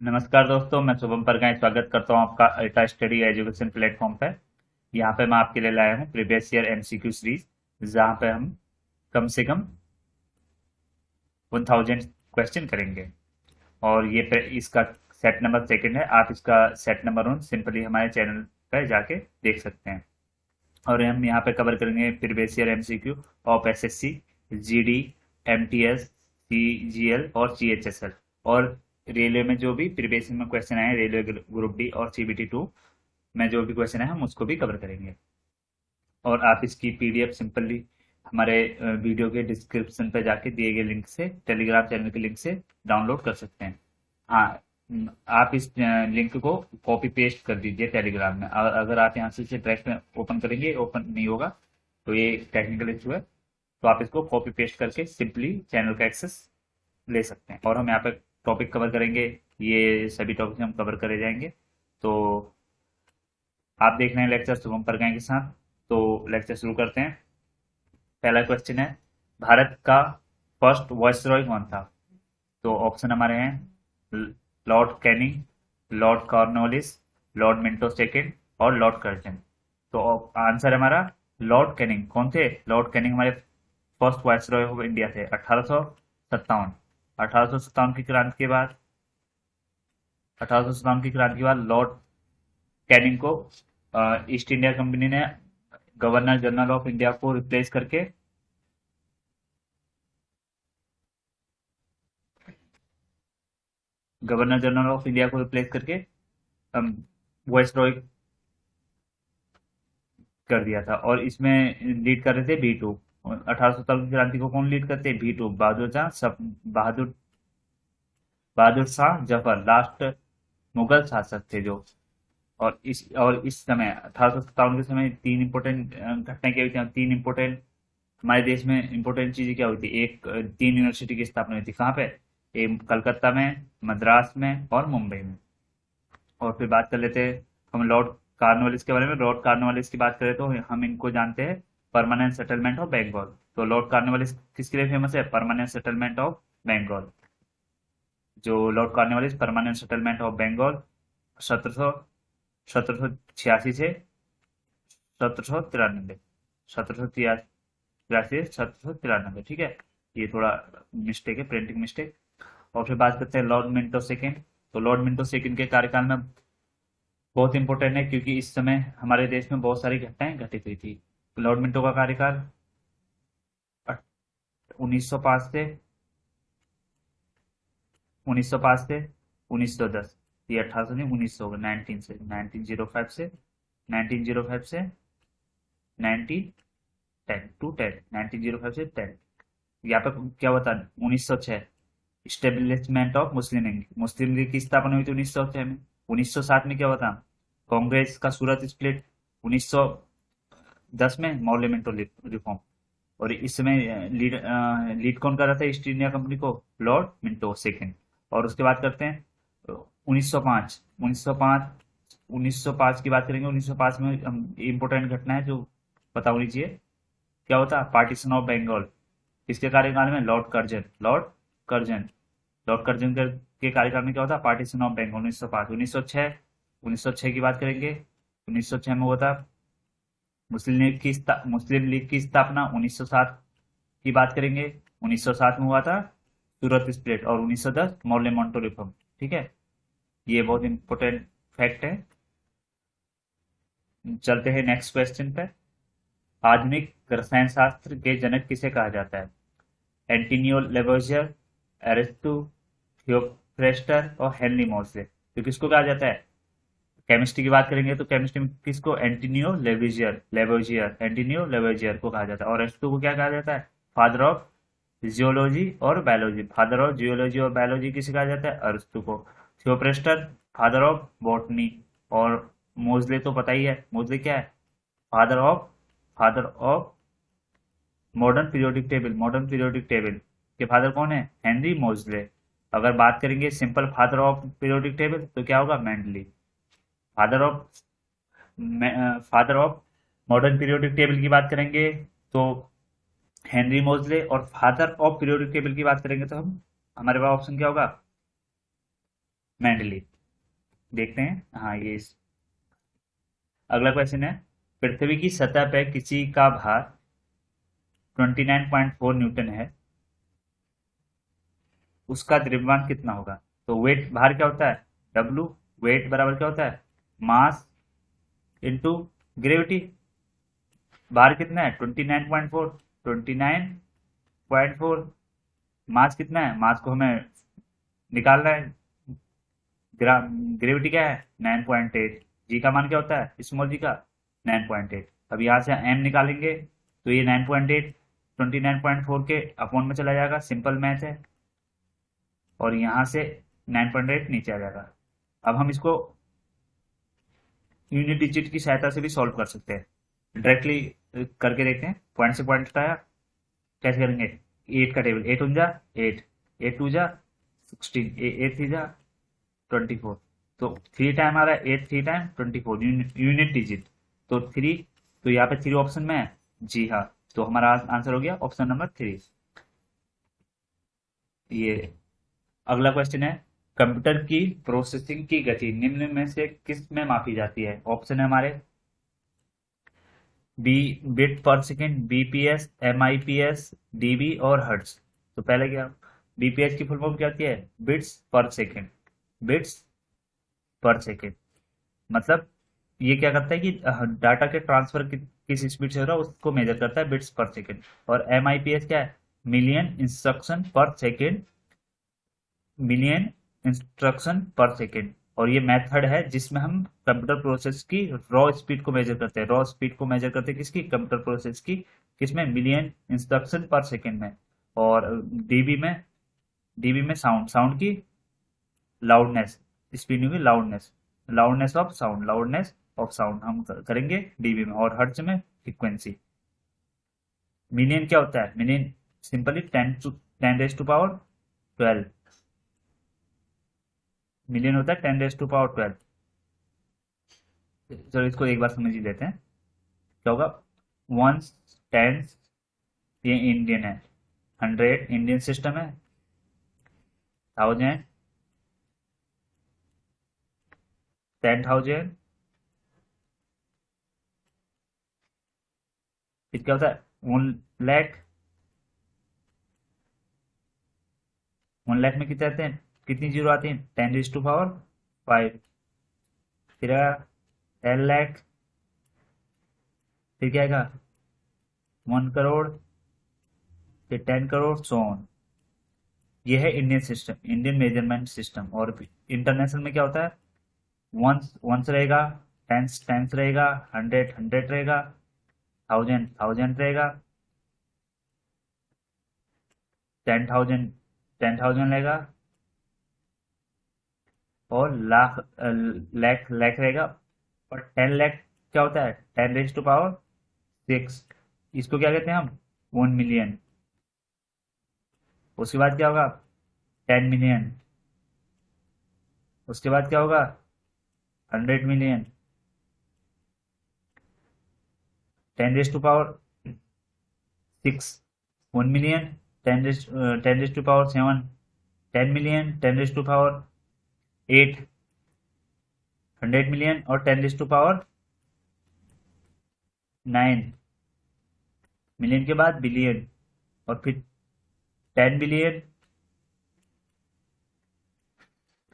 नमस्कार दोस्तों, मैं शुभम परगाई स्वागत करता हूं आपका अल्टा स्टडी एजुकेशन प्लेटफॉर्म पे। यहाँ पे मैं आपके लिए लाया हूँ प्रीवियस ईयर एमसीक्यू सीरीज, जहाँ पे हम कम से कम 1000 क्वेश्चन करेंगे। और इसका सेट नंबर सेकंड है। आप इसका सेट नंबर 1 सिंपली हमारे चैनल पे जाके देख सकते हैं। और हम यहाँ पे कवर करेंगे previous year MCQ of SSC, GD, MTS, CGL और सीएचएसएल। और रेलवे में जो भी प्रीवियस में क्वेश्चन आए, रेलवे ग्रुप डी और सीबीटी 2 में जो भी क्वेश्चन है हम उसको भी कवर करेंगे। और आप इसकी पीडीएफ सिंपली हमारे वीडियो के डिस्क्रिप्शन पे जाके दिए गए लिंक से, टेलीग्राम चैनल के लिंक से डाउनलोड कर सकते हैं। हाँ, आप इस लिंक को कॉपी पेस्ट कर दीजिए टेलीग्राम में। अगर आप यहाँ से इसे डायरेक्ट में ओपन करेंगे, ओपन नहीं होगा, तो ये टेक्निकल इशू है। तो आप इसको कॉपी पेस्ट करके सिंपली चैनल का एक्सेस ले सकते हैं। और हम यहाँ पे टॉपिक कवर करेंगे, ये सभी टॉपिक हम कवर करे जाएंगे। तो आप देख रहे हैं लेक्चर शुभम परगाई के साथ। तो लेक्चर शुरू करते हैं। पहला क्वेश्चन है, भारत का फर्स्ट वायसरॉय कौन था? तो ऑप्शन हमारे हैं Lord Canning, Lord Cornwallis, Lord Minto second और लॉर्ड कर्जन। तो आंसर है हमारा लॉर्ड कैनिंग। कौन थे? लॉर्ड कैनिंग हमारे फर्स्ट वायसरॉय ऑफ इंडिया थे 1857। 1857 की क्रांति के बाद 1857 की क्रांति के बाद लॉर्ड कैनिंग को ईस्ट इंडिया कंपनी ने गवर्नर जनरल ऑफ इंडिया को रिप्लेस करके गवर्नर जनरल ऑफ इंडिया को रिप्लेस करके वाइसरॉय कर दिया था। और इसमें लीड कर रहे थे भीटू। 1857 की क्रांति को कौन लीड करते? भीटू, बहादुर बहादुर शाह जफर, लास्ट मुगल शासक थे जो। और इस समय 1857 के समय तीन इंपोर्टेंट घटनाएं क्या हुई थी? तीन इंपोर्टेंट हमारे देश में इंपोर्टेंट चीजें क्या हुई थी? एक, तीन यूनिवर्सिटी की स्थापना हुई थी। कहाँ पे? कलकत्ता में, मद्रास में और मुंबई में। और फिर बात कर लेते हैं हम लॉर्ड कार्नवालिस के बारे में। लॉर्ड कार्नवालिस की बात करें तो हम इनको जानते हैं परमानेंट सेटलमेंट ऑफ बंगाल। तो लॉर्ड कार्नवालिस किसके लिए फेमस है? Permanent settlement of Bengal. जो Lord Cornwallis permanent settlement of Bengal 1786 से 1793, 1783 से 1793, ठीक है। ये थोड़ा मिस्टेक है, प्रिंटिंग मिस्टेक। और फिर बात करते हैं लॉर्ड मिंटो सेकेंड। तो लॉर्ड मिंटो सेकेंड के कार्यकाल में बहुत इंपॉर्टेंट है, क्योंकि इस समय हमारे देश में बहुत सारी घटनाएं घटित हुई थी। लॉर्ड मिंटो का कार्यकाल 1905 से 1905 से 1910। ये 1800 नहीं, 1900 होगा। 19 से 1905 से 1905 से 1910 टू 10, 1905 से 10। यहाँ पे क्या होता है? 1906 establishment of Muslim league. Muslim league की स्थापना हुई थी 1906 में। 1907 में क्या हुआ था? कांग्रेस का सूरत स्प्लिट। 1910 में मौर्य मिंटो रिफॉर्म। और इस समय लीड लीड कौन कर रहा था ईस्ट इंडिया कंपनी को? Lord Minto second. और उसके बाद करते हैं 1905। 1905 की बात करेंगे। 1905 में इंपोर्टेंट घटना है जो पता होनी चाहिए। क्या होता? Partition of Bengal. किसके कार्यकाल में? लॉर्ड कर्जन लॉर्ड कर्जन के कार्यकाल में क्या होता? Partition of Bengal 1905। 1906 की बात करेंगे। 1906 में हुआ था मुस्लिम लीग की स्थापना। 1907 की बात करेंगे। 1907 में हुआ था सूरत स्प्लिट। और 1910 मौर्य मोन्टो रिफॉर्म, ठीक है। ये बहुत इंपॉर्टेंट फैक्ट है। चलते हैं नेक्स्ट क्वेश्चन पे। आधुनिक रसायन शास्त्र के जनक किसे कहा जाता है? एंटोनियो लेवोइजर, एरिस्टो, थियोफ्रेस्टर और हेनरी मोर्से। तो किसको कहा जाता है? केमिस्ट्री की बात करेंगे तो केमिस्ट्री में किसको? एंटोनियो लेवोइजर को कहा जाता है। और एरिस्टो को क्या कहा जाता है? फादर ऑफ जियोलॉजी और बायोलॉजी। फादर ऑफ जियोलॉजी और बायोलॉजी किसे कहा जाता है? अरिस्टो को। थियोप्रेस्टर फादर ऑफ बॉटनी। और मोजले तो पता ही है, मोजले क्या है? Father of modern periodic table के फादर कौन है? हेनरी मोजले। अगर बात करेंगे simple father of periodic table तो क्या होगा? Mendeley. Father of father of modern periodic table की बात करेंगे तो हेनरी मोजले। और फादर ऑफ पीरियोडिक टेबल की बात करेंगे तो हम हमारे पास ऑप्शन क्या होगा? मेंडली। देखते हैं, हाँ ये अगला क्वेश्चन है, पृथ्वी की सतह पर किसी का भार 29.4 न्यूटन है, उसका द्रव्यमान कितना होगा? तो वेट, भार क्या होता है? डब्लू। वेट बराबर क्या होता है? Mass into gravity. भार कितना है? 29.4। 29.4। मास कितना है? मास को हमें निकालना है। ग्रेविटी क्या है? 9.8। जी का मान क्या होता है? स्मॉल जी का 9.8। अब यहाँ से एम निकालेंगे तो ये 9.8 29.4 के अपॉन में चला जाएगा, सिंपल मैथ है। और यहाँ से 9.8 नीचे आ जाएगा। अब हम इसको यूनिट डिजिट की सहायता से भी सॉल्व कर सकते हैं, डायरेक्टली करके देखते हैं। पॉइंट से पॉइंट हटाया, कैसे करेंगे? एट का टेबल, एट उन जा एट, एट टू जा 16, एट थ्री जा 24। तो थ्री टाइम आ रहा है, eight three time 24 unit digit. तो थ्री, तो यहाँ पे थ्री ऑप्शन में है। जी हाँ, तो हमारा आंसर हो गया ऑप्शन नंबर 3। ये अगला क्वेश्चन है, कंप्यूटर की प्रोसेसिंग की गति निम्न में से किस में मापी जाती है? ऑप्शन है हमारे बी बिट पर सेकेंड, बीपीएस, एमआईपीएस, डीबी और हर्ट्ज। तो पहले क्या, बीपीएस की फुल फॉर्म क्या होती है? बिट्स पर सेकेंड। बिट्स पर सेकेंड मतलब ये क्या करता है कि डाटा के ट्रांसफर किस स्पीड से हो रहा है उसको मेजर करता है, बिट्स पर सेकेंड। और एमआईपीएस क्या है? मिलियन इंस्ट्रक्शन पर सेकेंड। मिलियन इंस्ट्रक्शन पर सेकेंड। और ये मेथड है जिसमें हम कंप्यूटर प्रोसेस की रॉ स्पीड को मेजर करते हैं। रॉ स्पीड को मेजर करते हैं किसकी? कंप्यूटर प्रोसेस की। किसमें? मिलियन इंस्ट्रक्शन पर सेकेंड में। और डीबी में साउंड की लाउडनेस, स्पीड में लाउडनेस, लाउडनेस ऑफ साउंड हम करेंगे डीबी में। और हर्ट्ज में फ्रीक्वेंसी। मिलियन क्या होता है? Million simply 10 raise to power 12। Million होता है 10 रेज टू पावर 12। चलो इसको एक बार समझ ही लेते हैं, क्या होगा? वंस, टेंस, ये इंडियन है। 100 इंडियन सिस्टम है। 1000, 10,000। फिर क्या होता है? 1 लाख। 1 लाख में कितने आते हैं? कितनी जीरो आती हैं? 10 रेज टू पावर 5। फिर 10 लाख। फिर क्या आएगा? 1 करोड़। फिर 10 करोड़, सो ऑन। ये है Indian system, Indian measurement system. और इंटरनेशनल में क्या होता है? वंस वंस रहेगा, टेंस टेंस रहेगा, 100 100 रहेगा, 1000 1000 रहेगा, 10,000 10,000 रहेगा, और लाख लाख रहेगा। और 10 लाख क्या होता है? 10 रेज टू पावर 6। इसको क्या कहते हैं हम? 1 मिलियन। उसके बाद क्या होगा? 10 मिलियन। उसके बाद क्या होगा? 100 million. 10 raise to power 6, 1 million. 10 raise to power 7, 10 million. 10 raise to power 8, 100 million. और 10 रेज टू पावर 9। मिलियन के बाद बिलियन, और फिर 10 बिलियन,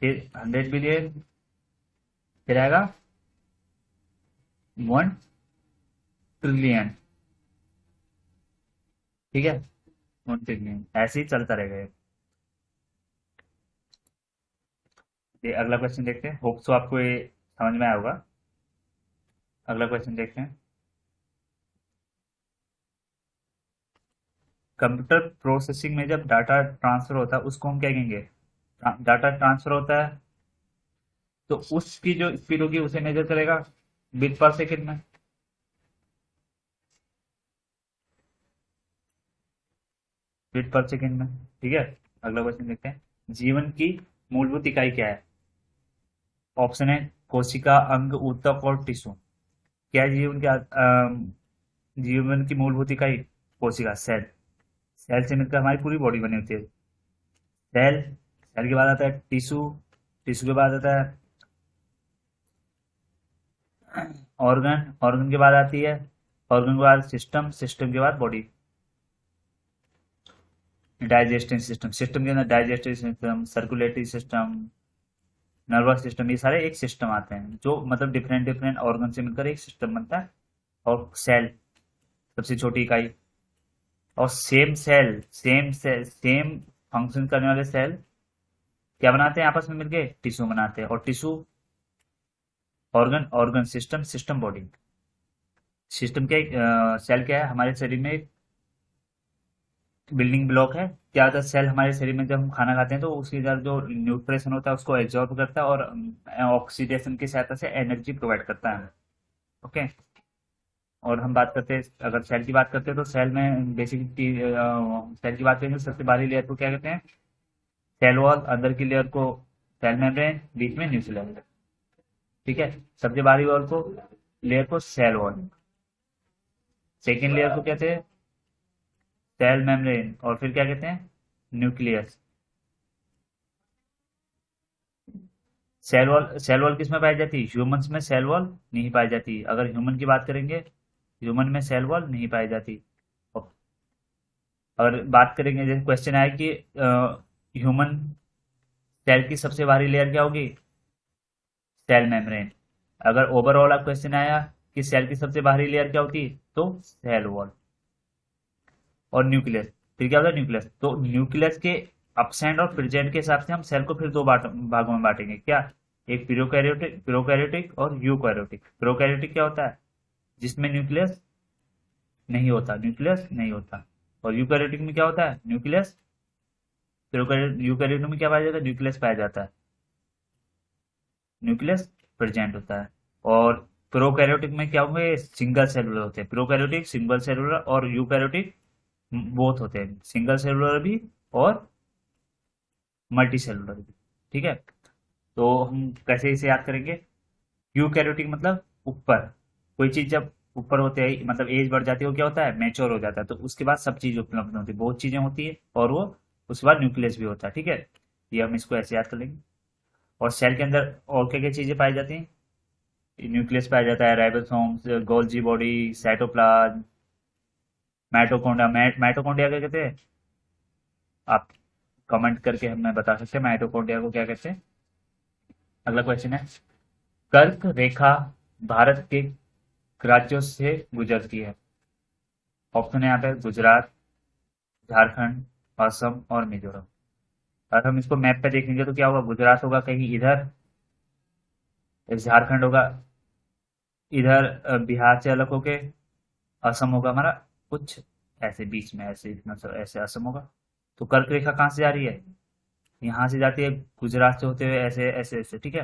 फिर 100 बिलियन, फिर आएगा 1 ट्रिलियन। ठीक है, 1 ट्रिलियन, ऐसे ही चलता रहेगा ये। अगला क्वेश्चन देखते हैं, होप सो आपको ये समझ में आया होगा। अगला क्वेश्चन देखते हैं, कंप्यूटर प्रोसेसिंग में जब डाटा ट्रांसफर होता है उसको हम क्या कहेंगे? डाटा ट्रांसफर होता है तो उसकी जो स्पीड होगी उसे मेजर करेगा बिट पर सेकेंड में। बिट पर सेकेंड में, ठीक है। अगला क्वेश्चन देखते हैं, जीवन की मूलभूत इकाई क्या है? ऑप्शन है कोशिका, अंग, ऊतक और टिश्यू। क्या है जीवन के जीवन की मूलभूत इकाई? कोशिका, सेल। सेल से मिलकर हमारी पूरी बॉडी बनी होती है। सेल, सेल के बाद आता है टिश्यू, टिश्यू के बाद आता है ऑर्गन, ऑर्गन के बाद आती है, ऑर्गन के बाद सिस्टम, सिस्टम के बाद बॉडी। डाइजेस्टिव सिस्टम, सिस्टम के अंदर digestive system, circulatory system, nervous system, ये सारे एक सिस्टम आते हैं जो मतलब डिफरेंट डिफरेंट ऑर्गन से मिलकर एक सिस्टम बनता है। और सेल सबसे छोटी इकाई। और सेम सेम फंक्शन करने वाले सेल क्या बनाते हैं आपस में मिलके? टिश्यू बनाते हैं। और tissue, organ, organ, system, system, body. System क्या, सेल क्या है हमारे शरीर में? एक बिल्डिंग ब्लॉक है। क्या होता है, सेल हमारे शरीर में जब हम खाना खाते हैं तो उसके अंदर जो न्यूट्रिशन होता है उसको एब्जॉर्ब करता है और ऑक्सीडेशन की सहायता से एनर्जी प्रोवाइड करता है। ओके। और हम बात करते हैं, अगर सेल की बात करते हैं तो सेल में बेसिक सेल की बात करेंगे तो सबसे बाहरी लेयर को क्या कहते हैं? Cell wall. अंदर की लेयर को सेल मेम्ब्रेन, बीच में न्यूक्लियस। ठीक है। सबसे बाहरी वॉल को, लेयर को सेल वॉल। सेकेंड लेयर को कहते हैं सेल मेम्ब्रेन। और फिर क्या कहते हैं? Nucleus. Cell wall, cell wall किस में पाई जाती है? ह्यूमंस में सेल वॉल नहीं पाई जाती। अगर ह्यूमन की बात करेंगे, ह्यूमन में सेल वॉल नहीं पाई जाती। और अगर बात करेंगे, जैसे क्वेश्चन आया कि ह्यूमन सेल की सबसे बाहरी लेयर क्या होगी? Cell membrane. अगर ओवरऑल क्वेश्चन आया कि सेल की सबसे बाहरी लेयर क्या होती, तो सेल वॉल। और न्यूक्लियस, फिर क्या होता है? न्यूक्लियस। तो न्यूक्लियस के अपसेंट और प्रेजेंट के हिसाब से हम सेल को फिर दो भागों में बांटेंगे। क्या? एक प्रोकैरियोटिक, प्रोकैरियोटिक और यूकैरियोटिक। प्रोकैरियोटिक क्या होता है? जिसमें न्यूक्लियस नहीं होता, न्यूक्लियस नहीं होता। और यूकैरियोटिक में क्या होता है? न्यूक्लियस। यूकैरियोटिक में क्या पाया जाता है? न्यूक्लियस पाया जाता है, न्यूक्लियस प्रेजेंट होता है। और प्रोकैरियोटिक में क्या होंगे? सिंगल सेलुलर होते हैं। प्रोकैरियोटिक सिंगल सेलुलर और यूकैरियोटिक बोथ होते हैं, सिंगल सेलुलर भी और मल्टी सेलुलर भी। ठीक है। तो हम कैसे इसे याद करेंगे? यूकैरियोटिक मतलब ऊपर, कोई चीज जब ऊपर होते है मतलब एज बढ़ जाती है, वो क्या होता है? मैच्योर हो जाता है। तो उसके बाद सब चीज उपलब्ध होती है, बहुत चीजें होती है और वो उसके बाद न्यूक्लियस भी होता है। ठीक है। ये हम इसको ऐसे याद कर लेंगे। और सेल के अंदर और क्या क्या चीजें पाई जाती हैं? न्यूक्लियस पाया जाता है, ribosomes, Golgi body, cytoplasm, mitochondria. Mitochondria क्या कहते हैं? आप कमेंट करके हमें बता सकते हैं माइटोकॉन्ड्रिया को क्या कहते हैं। अगला क्वेश्चन है, कर्क रेखा भारत के राज्यों से गुजरती है। ऑप्शन है यहाँ पे गुजरात, झारखंड, असम और मिजोरम। अगर हम इसको मैप पे देखेंगे तो क्या होगा? गुजरात होगा कहीं इधर, झारखंड होगा इधर, बिहार से अलग होके असम होगा हमारा कुछ ऐसे बीच में, ऐसे इतना ऐसे असम होगा। तो कर्क रेखा कहाँ से जा रही है? यहाँ से जाती है गुजरात से होते हुए ऐसे ऐसे ऐसे। ठीक है।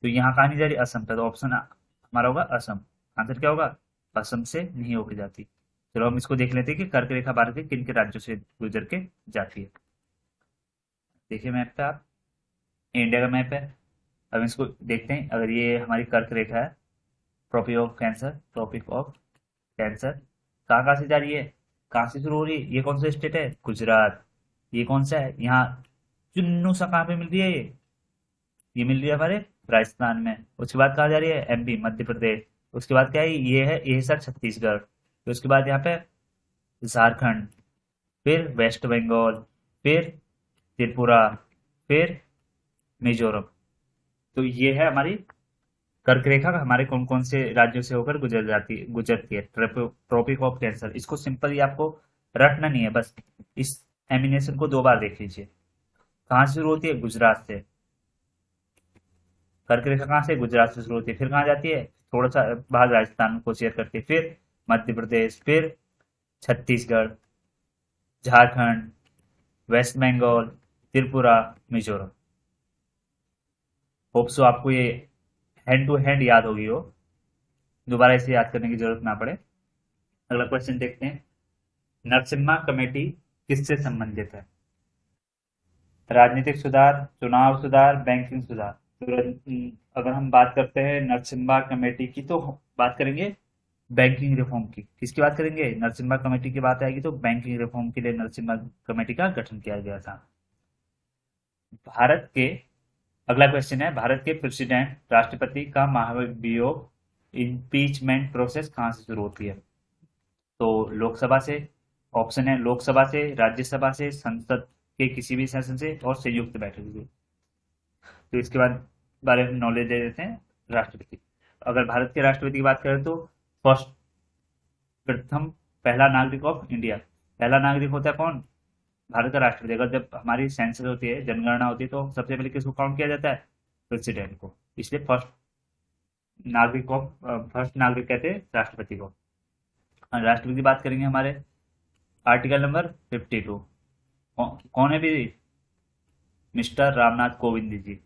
तो यहाँ कहाँ नहीं जा रही? असम पे। तो ऑप्शन हमारा होगा असम। आंसर क्या होगा? असम से नहीं होके जाती। चलो हम इसको देख लेते हैं कि कर्क रेखा भारत के किन के राज्यों से गुजर के जाती है। देखिए मैप पे आप, इंडिया का मैप है। अब इसको देखते हैं, अगर ये हमारी कर्क रेखा है, tropic of cancer, tropic of cancer कहाँ कहाँ से जा रही है? कहाँ से शुरू हो रही है? ये कौन सा स्टेट है? गुजरात। ये कौन सा है? यहाँ चुन्नू सा कहाँ पे मिल रही है? ये मिल रही है हमारे राजस्थान में। उसके बाद कहाँ जा रही है? एमपी, मध्य प्रदेश। उसके बाद क्या है? ये है, ये सर छत्तीसगढ़। फिर उसके बाद यहाँ पे झारखंड, फिर वेस्ट बंगाल, फिर त्रिपुरा, फिर मिजोरम। तो ये है हमारी कर्क रेखा का हमारे कौन कौन से राज्यों से होकर गुजरती है ट्रॉपिक ऑफ कैंसर। इसको सिंपली आपको रटना नहीं है, बस इस एमिनेशन को दो बार देख लीजिए। कहाँ से शुरू होती है? गुजरात से। कर्क रेखा कहाँ से? गुजरात से शुरू होती है। फिर कहाँ जाती है? थोड़ा सा बाहर राजस्थान को शेयर करती है, फिर मध्य प्रदेश, फिर Chhattisgarh, Jharkhand, West Bengal, Tripura, Mizoram. Hope so आपको ये हैंड टू हैंड याद होगी हो, दोबारा इसे याद करने की जरूरत ना पड़े। अगला क्वेश्चन देखते हैं, नरसिम्हा कमेटी किससे संबंधित है? राजनीतिक सुधार, चुनाव सुधार, बैंकिंग सुधार। अगर हम बात करते हैं नरसिम्हा कमेटी की तो बात करेंगे बैंकिंग रिफॉर्म की। किसकी बात करेंगे? नरसिम्हा कमेटी की बात आएगी तो बैंकिंग रिफॉर्म के लिए नरसिम्हा कमेटी का गठन किया गया था। भारत के अगला क्वेश्चन है, भारत के प्रेसिडेंट राष्ट्रपति का महाभियोग इम्पीचमेंट प्रोसेस कहाँ से शुरू होती है? तो लोकसभा से, ऑप्शन है लोकसभा से, राज्यसभा से, संसद के किसी भी सेशन से, और संयुक्त बैठक से। तो इसके बाद बारे में नॉलेज दे देते हैं। राष्ट्रपति, अगर भारत के राष्ट्रपति की बात करें तो फर्स्ट, प्रथम, पहला नागरिक ऑफ इंडिया। पहला नागरिक होता है कौन? भारत का राष्ट्रपति। अगर जब हमारी सेंसस होती है, जनगणना होती है, तो सबसे पहले किसको काउंट किया जाता है? प्रेसिडेंट को। इसलिए फर्स्ट नागरिक कहते हैं राष्ट्रपति को। राष्ट्रपति की बात करेंगे हमारे, आर्टिकल नंबर 52। कौन है भी? मिस्टर रामनाथ कोविंद जी।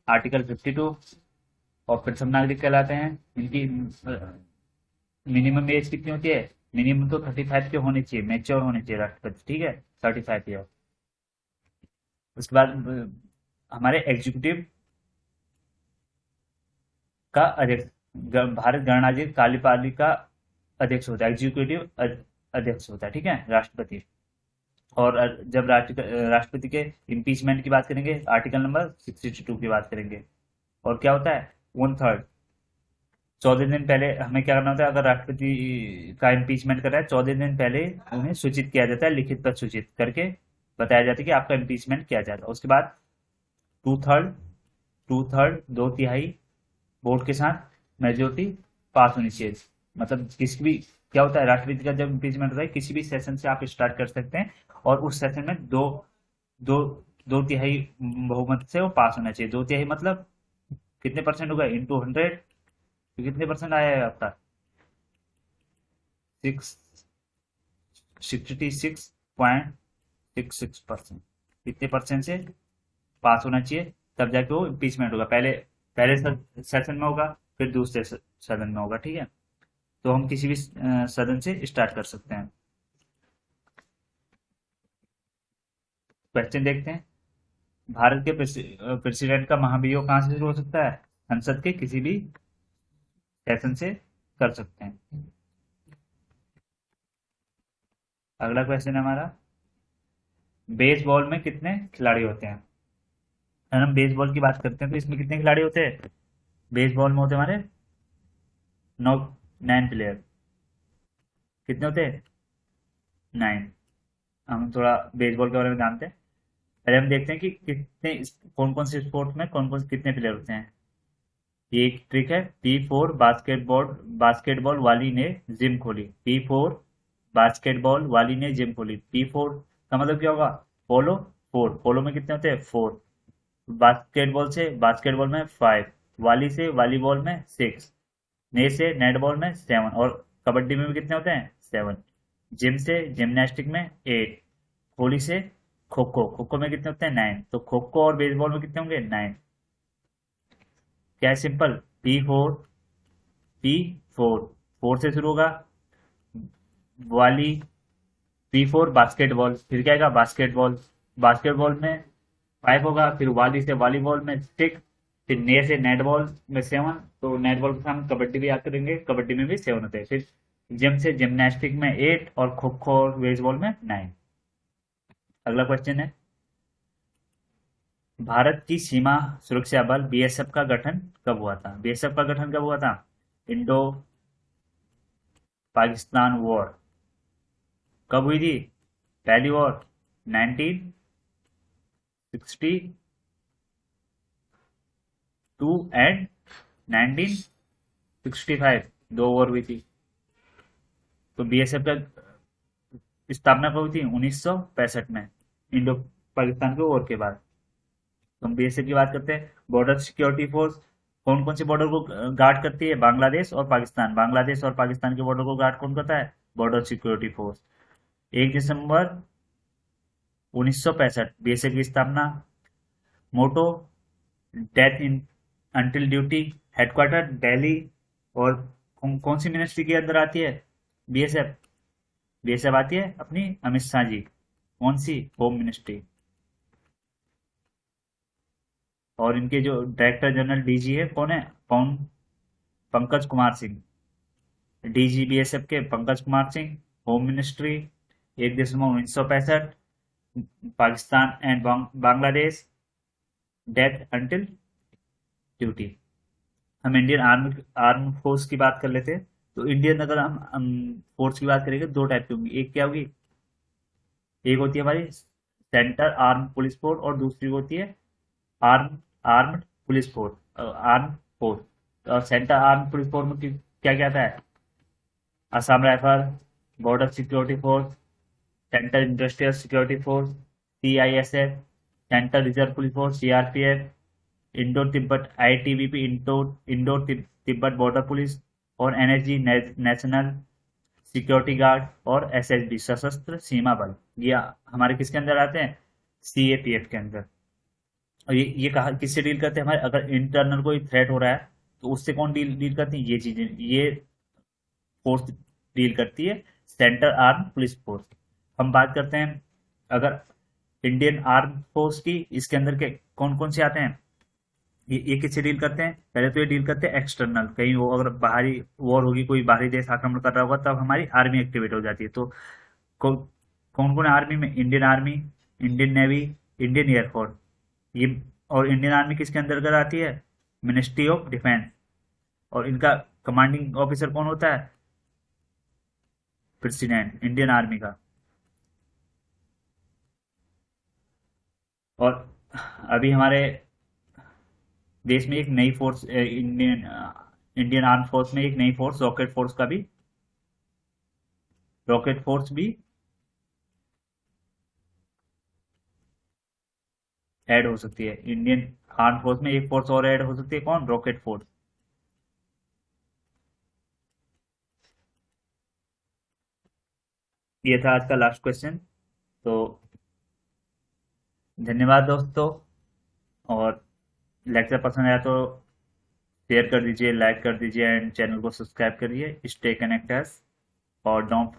आर्टिकल 52। और प्रथम नागरिक कहलाते हैं। इनकी मिनिमम एज कितनी होती है? मिनिमम तो 35 के होनी चाहिए, मेच्योर होने चाहिए राष्ट्रपति, ठीक है, 35 ईयर। उसके बाद हमारे एग्जीक्यूटिव का अध्यक्ष, भारत गणराज्य कार्यपालिका अध्यक्ष होता है, एग्जीक्यूटिव अध्यक्ष होता है, ठीक है, राष्ट्रपति। और जब राष्ट्रपति के इम्पीचमेंट की बात करेंगे, आर्टिकल नंबर 62 की बात करेंगे। और क्या होता है? 1/3, 14 दिन पहले हमें क्या करना होता है? अगर राष्ट्रपति का इम्पीचमेंट कर रहा है, 14 दिन पहले उन्हें सूचित किया जाता है, लिखित पर सूचित करके बताया जाता है कि आपका इम्पीचमेंट किया जाएगा। उसके बाद 2/3 2/3 वोट के साथ मेजोरिटी पास होनी चाहिए। मतलब किसी भी, क्या होता है, राष्ट्रपति का जब इम्पीचमेंट होता है, किसी भी सेशन से आप स्टार्ट कर सकते हैं, और उस सेशन में दो दो 2/3 बहुमत से वो पास होना चाहिए। 2/3 मतलब कितने परसेंट होगा? इंटू 100, तो कितने परसेंट आया है आपका? 66.66%। इतने परसेंट से पास होना चाहिए, तब जाके वो इम्पीचमेंट होगा। पहले पहले सेशन में होगा, फिर दूसरे सदन में होगा, ठीक है। तो हम किसी भी सदन से स्टार्ट कर सकते हैं। क्वेश्चन देखते हैं। भारत के प्रेसिडेंट का महाभियोग कहाँ से शुरू हो सकता है? संसद के किसी भी सेशन से कर सकते हैं। अगला क्वेश्चन है हमारा, बेसबॉल में कितने खिलाड़ी होते हैं? अगर हम बेसबॉल की बात करते हैं तो इसमें कितने खिलाड़ी होते हैं? बेसबॉल में होते हैं हमारे 9 प्लेयर। कितने होते हैं? 9। हम थोड़ा बेसबॉल के बारे में जानते हैं। पहले हम देखते हैं कि कितने, कौन कौन से स्पोर्ट्स में कौन कौन कितने प्लेयर होते हैं। ये एक ट्रिक है। P4 बास्केटबॉल वाली ने जिम खोली। P4 बास्केटबॉल वाली ने जिम खोली। P4 का मतलब क्या होगा? पोलो 4। पोलो में कितने होते हैं? 4। बास्केटबॉल में 5, वाली से वॉलीबॉल में 6, ने से नेटबॉल में 7, और कबड्डी में भी कितने होते हैं? 7। जिम से जिम्नास्टिक में 8, खोली से खो खो, खो खो में कितने होते हैं? 9। तो खो खो और बेसबॉल में कितने होंगे? 9। क्या है? सिंपल। P4 4 से शुरू होगा, वाली। P4 बास्केटबॉल, फिर क्या आएगा? बास्केटबॉल। बास्केटबॉल में 5 होगा, फिर वाली से वॉलीबॉल में 6, फिर ने से नेटबॉल में 7। तो नेटबॉल के साथ कबड्डी भी याद करेंगे, कबड्डी में भी 7 होते हैं। फिर जिम से जिम्नास्टिक में 8, और खो खो और बेसबॉल में 9। अगला क्वेश्चन है, भारत की सीमा सुरक्षा बल बीएसएफ का गठन कब हुआ था? बीएसएफ का गठन कब हुआ था? इंडो पाकिस्तान वॉर कब हुई थी? पहली वॉर 1962 एंड 1965, 2 वॉर हुई थी। तो बीएसएफ का स्थापना कब हुई थी? 1965 में, इंडो पाकिस्तान के वॉर के बाद। तो हम बीएसएफ की बात करते हैं। बॉर्डर सिक्योरिटी फोर्स कौन कौन से बॉर्डर को गार्ड करती है? बांग्लादेश और पाकिस्तान। बांग्लादेश और पाकिस्तान के बॉर्डर को गार्ड कौन करता है? Border security force. 1 दिसंबर 1965 बीएसएफ की स्थापना। Motto, death in until duty. Headquarter Delhi. और कौन सी मिनिस्ट्री के अंदर आती है बीएसएफ? बीएसएफ आती है अपनी अमित शाह जी। कौन सी? Home ministry. और इनके जो डायरेक्टर जनरल डीजी है कौन है? कौन? पंकज कुमार सिंह। डीजी बीएसएफ के पंकज कुमार सिंह। होम मिनिस्ट्री 1 दिसंबर 1965, Pakistan and Bangladesh. Death until duty. हम इंडियन आर्म फोर्स की बात कर लेते हैं। तो इंडियन अगर हम फोर्स की बात करेंगे, दो टाइप की होंगी। एक क्या होगी, एक होती है हमारी सेंटर आर्म पुलिस फोर्स, और दूसरी होती है arm armed police force, arm force. और सेंटर आर्म पुलिस फोर्स में क्या क्या आता है, Assam rifle, border security force, central industrial security force, CISF, central reserve police force, CRPF, Indo Tibet ITBP, Indo Tibet border police, और एनएसजी नेशनल सिक्योरिटी गार्ड, और SSB सशस्त्र सीमा बल। ये हमारे किसके अंदर आते हैं, सीएपीएफ के अंदर। और ये कहा किससे डील करते हैं, हमारे अगर इंटरनल कोई थ्रेट हो रहा है तो उससे कौन डील डील करते हैं, ये चीजें, ये फोर्स डील करती है, सेंट्रल आर्म पुलिस फोर्स। हम बात करते हैं अगर इंडियन आर्म फोर्स की, इसके अंदर के कौन कौन से आते हैं, ये किससे डील करते हैं, पहले तो ये डील करते हैं एक्सटर्नल, कहीं वो अगर बाहरी वॉर होगी, कोई बाहरी देश आक्रमण कर रहा होगा, तब हमारी आर्मी एक्टिवेट हो जाती है। तो कौन कौन है आर्मी में, Indian army, Indian navy, Indian air force, ये। और इंडियन आर्मी किसके अंतर्गत आती है, मिनिस्ट्री ऑफ डिफेंस। और इनका कमांडिंग ऑफिसर कौन होता है, प्रेसिडेंट इंडियन आर्मी का। और अभी हमारे देश में एक नई फोर्स, इंडियन आर्म फोर्स में एक नई फोर्स, रॉकेट फोर्स भी ऐड हो सकती है। इंडियन आर्म फोर्स में एक फोर्स और ऐड हो सकती है, कौन, रॉकेट फोर्स। ये था आज का लास्ट क्वेश्चन। तो धन्यवाद दोस्तों, और लेक्चर पसंद आया तो शेयर कर दीजिए, लाइक कर दीजिए, एंड चैनल को सब्सक्राइब करिए। स्टे कनेक्टेड और डोंट